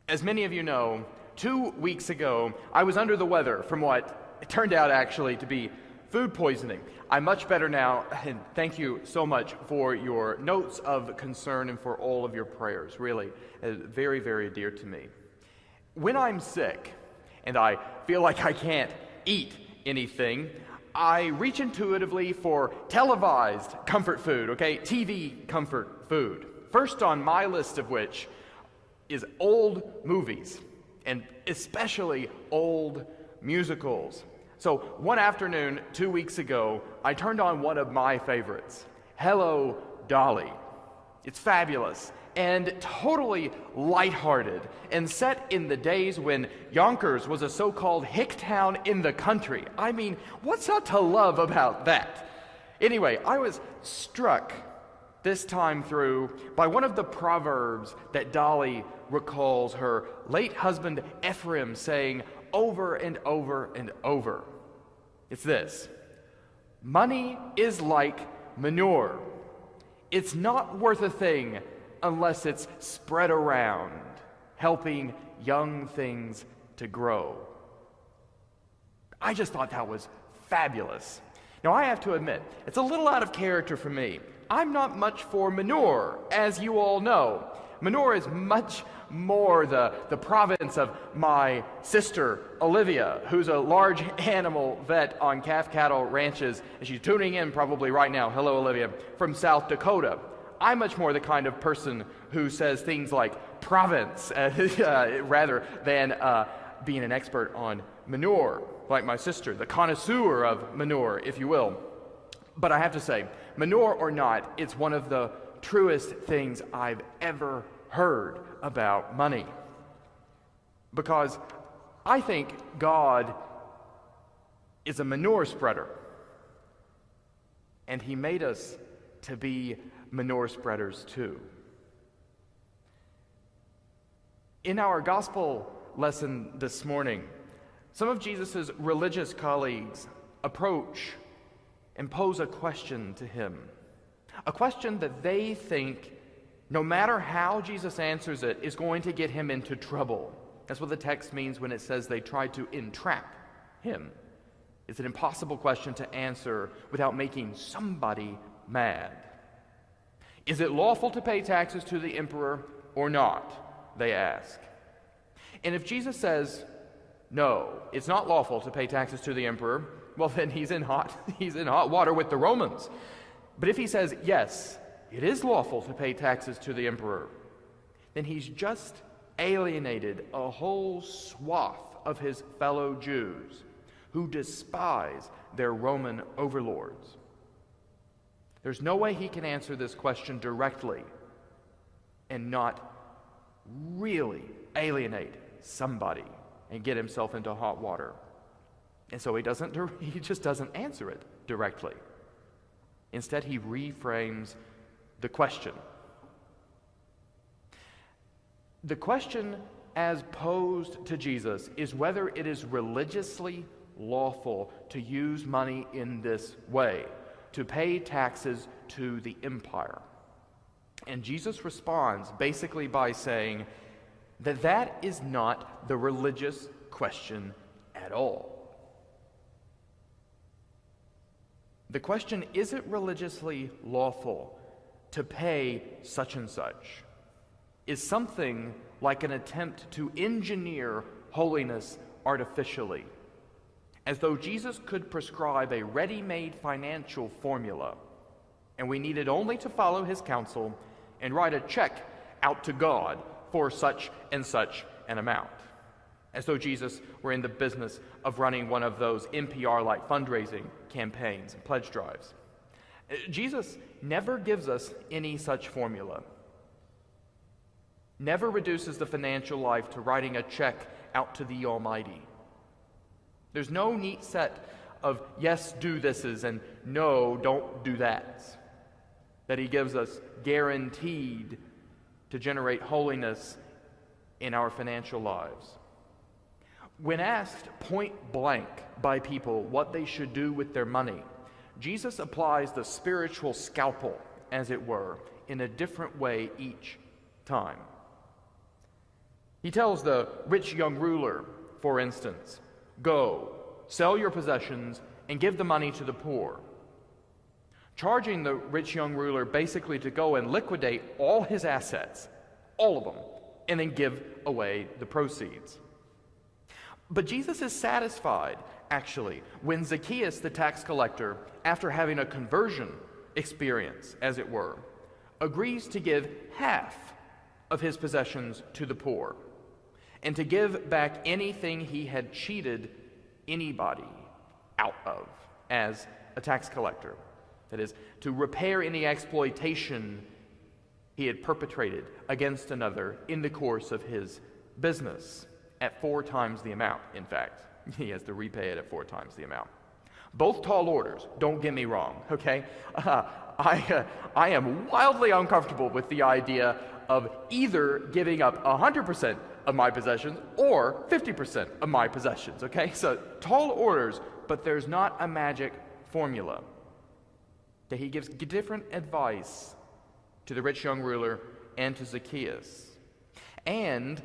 As many of you know, 2 weeks ago, I was under the weather from what it turned out actually to be food poisoning. I'm much better now, and thank you so much for your notes of concern and for all of your prayers. Really, very, very dear to me. When I'm sick and I feel like I can't eat anything, I reach intuitively for televised comfort food, TV comfort food. First on my list of which is old movies, and especially old musicals. So one afternoon, 2 weeks ago, I turned on one of my favorites, Hello, Dolly. It's fabulous and totally lighthearted and set in the days when Yonkers was a so-called hick town in the country. I mean, what's not to love about that? Anyway, I was struck this time through by one of the proverbs that Dolly recalls her late husband Ephraim saying over and over and over. It's this: money is like manure. It's not worth a thing unless it's spread around, helping young things to grow. I just thought that was fabulous. Now, I have to admit, it's a little out of character for me. I'm not much for manure, as you all know. Manure is much more the province of my sister, Olivia, who's a large animal vet on calf cattle ranches, and she's tuning in probably right now, hello Olivia, from South Dakota. I'm much more the kind of person who says things like province, rather than being an expert on manure, like my sister, the connoisseur of manure, if you will. But I have to say, manure or not, it's one of the truest things I've ever heard about money. Because I think God is a manure spreader. And He made us to be manure spreaders too. In our gospel lesson this morning, some of Jesus' religious colleagues approach and pose a question to Him. A question that they think, no matter how Jesus answers it, is going to get Him into trouble. That's what the text means when it says they tried to entrap Him. It's an impossible question to answer without making somebody mad. Is it lawful to pay taxes to the emperor or not? They ask. And if Jesus says, no, it's not lawful to pay taxes to the emperor, well then he's in hot water with the Romans. But if he says, yes, it is lawful to pay taxes to the emperor, then he's just alienated a whole swath of his fellow Jews who despise their Roman overlords. There's no way he can answer this question directly and not really alienate somebody and get himself into hot water. And so he just doesn't answer it directly. Instead, he reframes the question. The question as posed to Jesus is whether it is religiously lawful to use money in this way, to pay taxes to the empire. And Jesus responds basically by saying that that is not the religious question at all. The question, is it religiously lawful to pay such and such, is something like an attempt to engineer holiness artificially, as though Jesus could prescribe a ready-made financial formula, and we needed only to follow his counsel and write a check out to God for such and such an amount, as though Jesus were in the business of running one of those NPR-like fundraising campaigns and pledge drives. Jesus never gives us any such formula, never reduces the financial life to writing a check out to the Almighty. There's no neat set of yes, do thises and no, don't do that's that he gives us guaranteed to generate holiness in our financial lives. When asked point blank by people what they should do with their money, Jesus applies the spiritual scalpel, as it were, in a different way each time. He tells the rich young ruler, for instance, "Go, sell your possessions and give the money to the poor," charging the rich young ruler basically to go and liquidate all his assets, all of them, and then give away the proceeds. But Jesus is satisfied, actually, when Zacchaeus, the tax collector, after having a conversion experience, as it were, agrees to give half of his possessions to the poor and to give back anything he had cheated anybody out of as a tax collector. That is, to repair any exploitation he had perpetrated against another in the course of his business at 4 times the amount, in fact. He has to repay it at 4 times the amount. Both tall orders, don't get me wrong, okay? I am wildly uncomfortable with the idea of either giving up 100% of my possessions or 50% of my possessions, okay? So tall orders, but there's not a magic formula. That he gives different advice to the rich young ruler and to Zacchaeus. And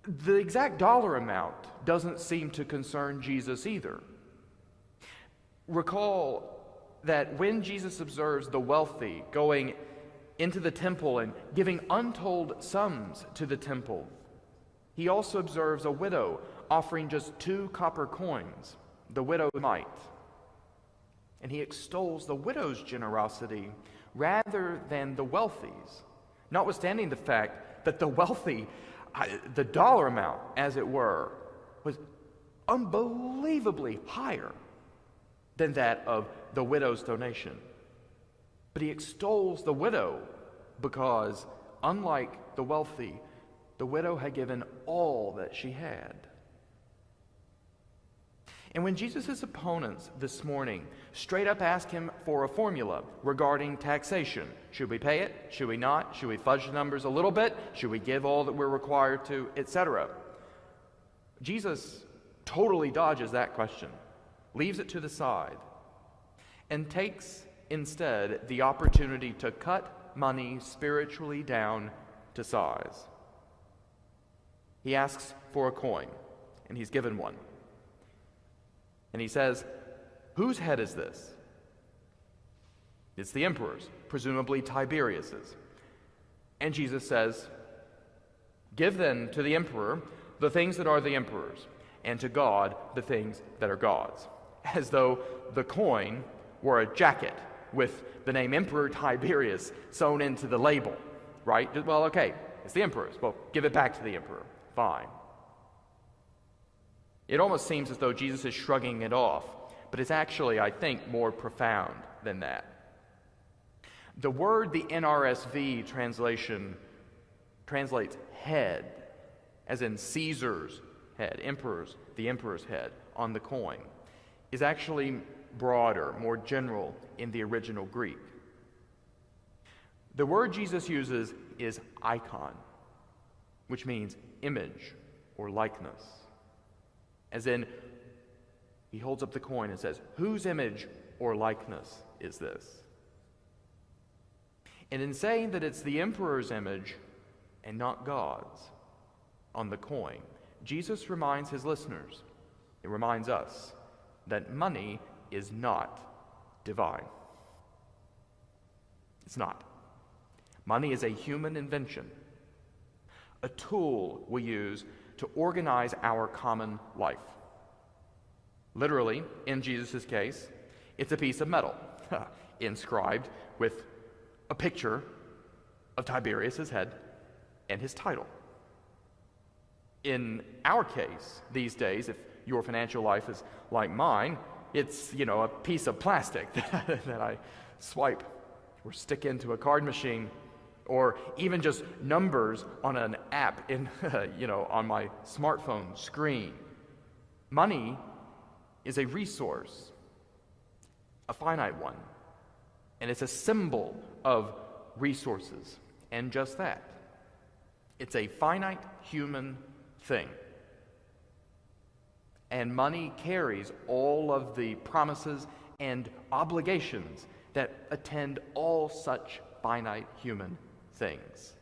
the exact dollar amount doesn't seem to concern Jesus either. Recall that when Jesus observes the wealthy going into the temple and giving untold sums to the temple, he also observes a widow offering just 2 copper coins, the widow's mite. And he extols the widow's generosity rather than the wealthy's, notwithstanding the fact that the wealthy, the dollar amount, as it were, was unbelievably higher than that of the widow's donation. But he extols the widow because, unlike the wealthy, the widow had given all that she had. And when Jesus' opponents this morning straight up ask him for a formula regarding taxation, should we pay it? Should we not? Should we fudge the numbers a little bit? Should we give all that we're required to, etc.? Jesus totally dodges that question, leaves it to the side, and takes instead the opportunity to cut money spiritually down to size. He asks for a coin, and he's given one. And he says, "Whose head is this?" It's the emperor's, presumably Tiberius's. And Jesus says, "Give then to the emperor the things that are the emperor's, and to God the things that are God's." As though the coin were a jacket with the name Emperor Tiberius sewn into the label, right? Well, okay, it's the emperor's. Well, give it back to the emperor. Fine. It almost seems as though Jesus is shrugging it off, but it's actually, I think, more profound than that. The word the NRSV translation translates head, as in Caesar's head, the emperor's head on the coin, is actually broader, more general in the original Greek. The word Jesus uses is icon, which means image or likeness. As in, he holds up the coin and says, "Whose image or likeness is this?" And in saying that it's the emperor's image and not God's on the coin, Jesus reminds his listeners, it reminds us, that money is not divine. It's not. Money is a human invention, a tool we use to organize our common life. Literally, in Jesus' case, it's a piece of metal inscribed with a picture of Tiberius' head and his title. In our case, these days, if your financial life is like mine, it's, a piece of plastic that I swipe or stick into a card machine, or even just numbers on an app on my smartphone screen. Money is a resource, a finite one, and it's a symbol of resources. And just that, it's a finite human thing. And money carries all of the promises and obligations that attend all such finite human things.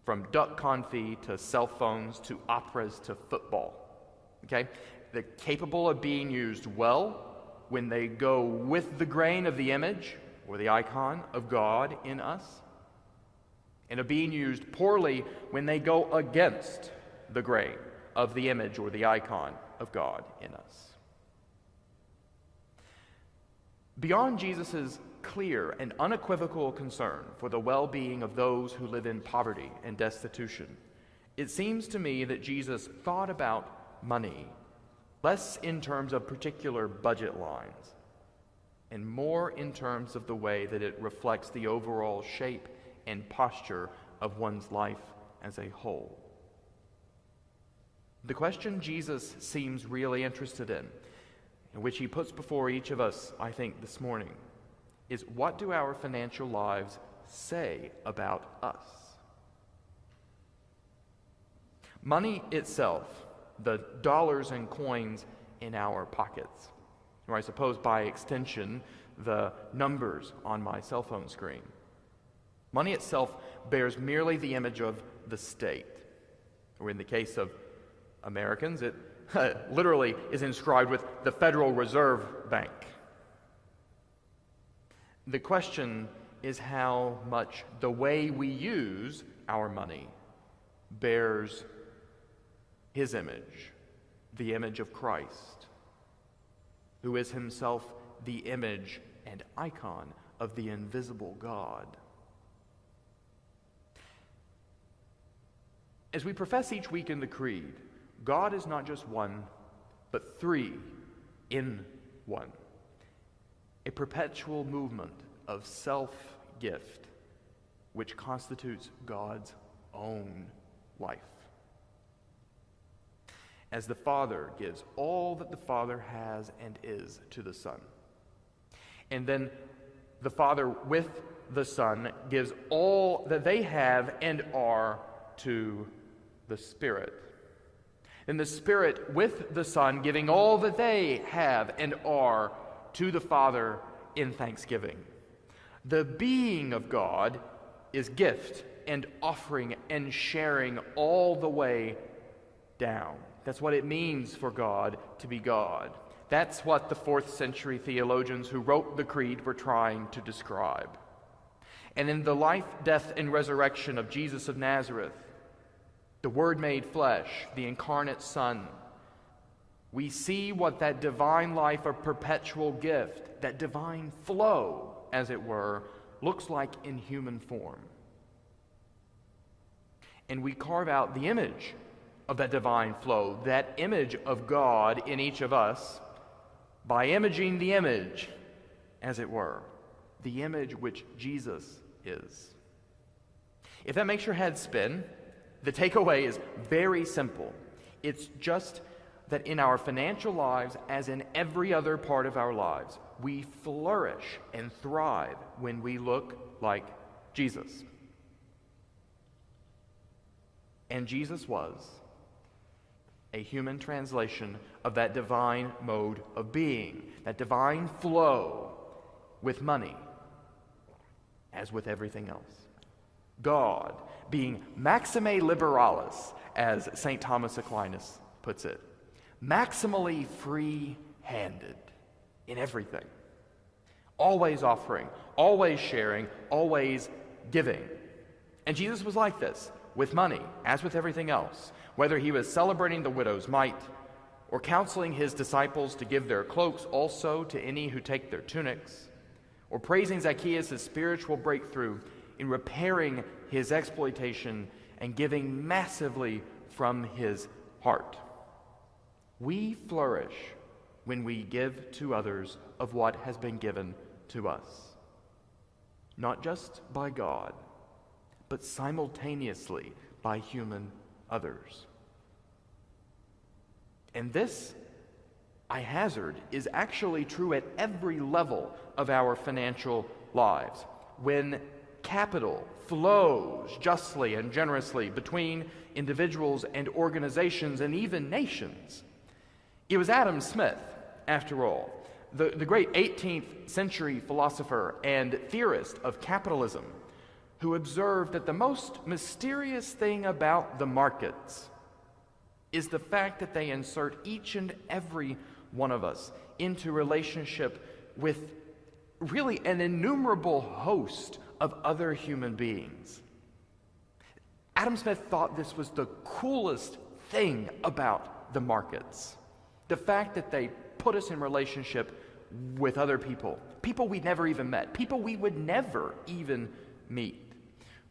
from duck confit to cell phones to operas to football. Okay? They're capable of being used well when they go with the grain of the image or the icon of God in us, and of being used poorly when they go against the grain of the image or the icon of God in us. Beyond Jesus' clear and unequivocal concern for the well-being of those who live in poverty and destitution, it seems to me that Jesus thought about money less in terms of particular budget lines and more in terms of the way that it reflects the overall shape and posture of one's life as a whole. The question Jesus seems really interested in, and which he puts before each of us, I think, this morning, is what do our financial lives say about us? Money itself, the dollars and coins in our pockets, or I suppose by extension, the numbers on my cell phone screen. Money itself bears merely the image of the state, or in the case of Americans, it literally is inscribed with the Federal Reserve Bank. The question is how much the way we use our money bears his image, the image of Christ, who is himself the image and icon of the invisible God. As we profess each week in the Creed, God is not just one, but three in one. A perpetual movement of self-gift, which constitutes God's own life. As the Father gives all that the Father has and is to the Son. And then the Father with the Son gives all that they have and are to the Spirit. And the Spirit with the Son giving all that they have and are to the Father in thanksgiving. The being of God is gift and offering and sharing all the way down. That's what it means for God to be God. That's what the 4th century theologians who wrote the Creed were trying to describe. And in the life, death, and resurrection of Jesus of Nazareth, the Word made flesh, the incarnate Son, we see what that divine life of perpetual gift, that divine flow, as it were, looks like in human form. And we carve out the image of that divine flow, that image of God in each of us, by imaging the image, as it were, the image which Jesus is. If that makes your head spin, the takeaway is very simple. It's just that in our financial lives, as in every other part of our lives, we flourish and thrive when we look like Jesus. And Jesus was a human translation of that divine mode of being, that divine flow with money, as with everything else. God being maxime liberalis, as St. Thomas Aquinas puts it, maximally free-handed in everything, always offering, always sharing, always giving. And Jesus was like this, with money, as with everything else. Whether he was celebrating the widow's mite, or counseling his disciples to give their cloaks also to any who take their tunics, or praising Zacchaeus' spiritual breakthrough in repairing his exploitation and giving massively from his heart. We flourish when we give to others of what has been given to us, not just by God, but simultaneously by human others. And this, I hazard, is actually true at every level of our financial lives. When capital flows justly and generously between individuals and organizations and even nations. It was Adam Smith, after all, the great 18th century philosopher and theorist of capitalism, who observed that the most mysterious thing about the markets is the fact that they insert each and every one of us into relationship with really an innumerable host of other human beings. Adam Smith thought this was the coolest thing about the markets. The fact that they put us in relationship with other people, people we'd never even met, people we would never even meet.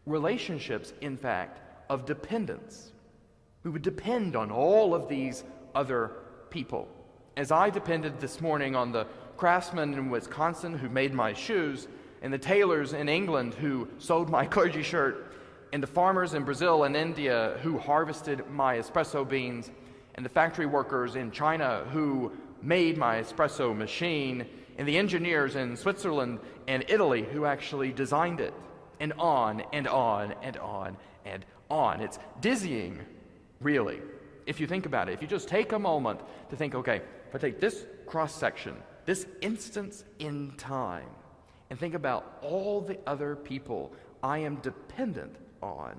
Relationships, in fact, of dependence. We would depend on all of these other people. As I depended this morning on the craftsmen in Wisconsin who made my shoes, and the tailors in England who sewed my clergy shirt, and the farmers in Brazil and India who harvested my espresso beans, and the factory workers in China who made my espresso machine, and the engineers in Switzerland and Italy who actually designed it, and on and on and on and on. It's dizzying, really, if you think about it. If you just take a moment to think, okay, if I take this cross-section, this instance in time, and think about all the other people I am dependent on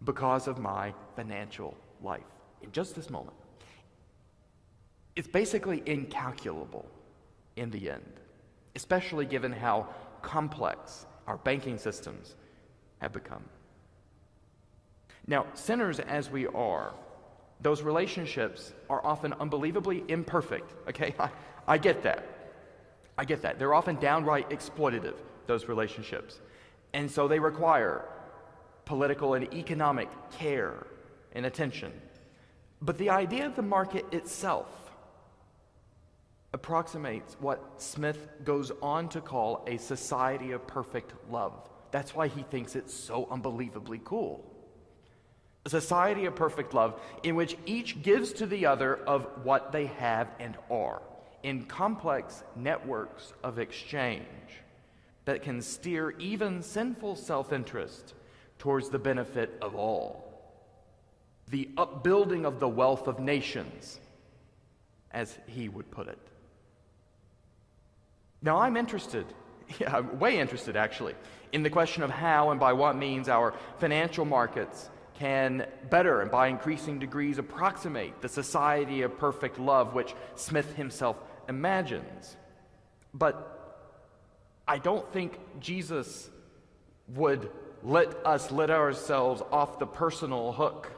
because of my financial life in just this moment. It's basically incalculable in the end, especially given how complex our banking systems have become. Now, sinners as we are, those relationships are often unbelievably imperfect, okay? I get that. I get that. They're often downright exploitative, those relationships. And so they require political and economic care and attention. But the idea of the market itself approximates what Smith goes on to call a society of perfect love. That's why he thinks it's so unbelievably cool. A society of perfect love in which each gives to the other of what they have and are, in complex networks of exchange that can steer even sinful self-interest towards the benefit of all. The upbuilding of the wealth of nations, as he would put it. Now, I'm interested, way interested actually, in the question of how and by what means our financial markets can better and by increasing degrees approximate the society of perfect love which Smith himself imagines. But I don't think Jesus would let ourselves off the personal hook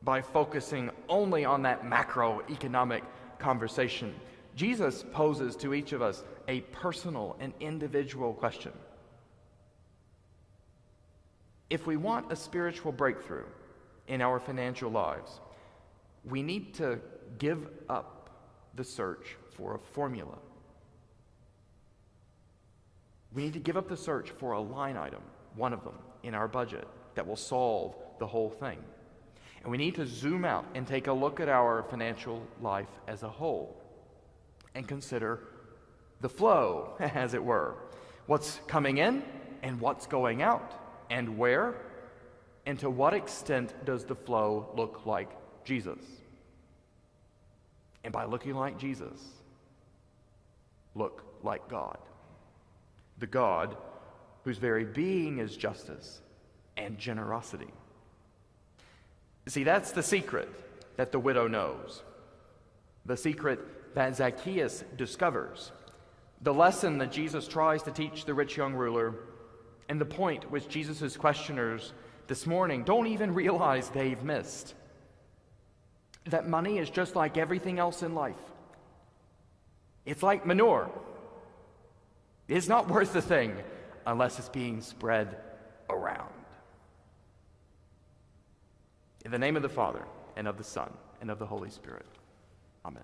by focusing only on that macroeconomic conversation. Jesus poses to each of us a personal and individual question. If we want a spiritual breakthrough in our financial lives, we need to give up the search for a formula. We need to give up the search for a line item, one of them, in our budget that will solve the whole thing. And we need to zoom out and take a look at our financial life as a whole and consider the flow, as it were. What's coming in and what's going out, and where, and to what extent does the flow look like Jesus? And by looking like Jesus, look like God. The God whose very being is justice and generosity. See, that's the secret that the widow knows. The secret that Zacchaeus discovers. The lesson that Jesus tries to teach the rich young ruler, and the point which Jesus' questioners this morning don't even realize they've missed. That money is just like everything else in life. It's like manure. It's not worth a thing unless it's being spread around. In the name of the Father, and of the Son, and of the Holy Spirit. Amen.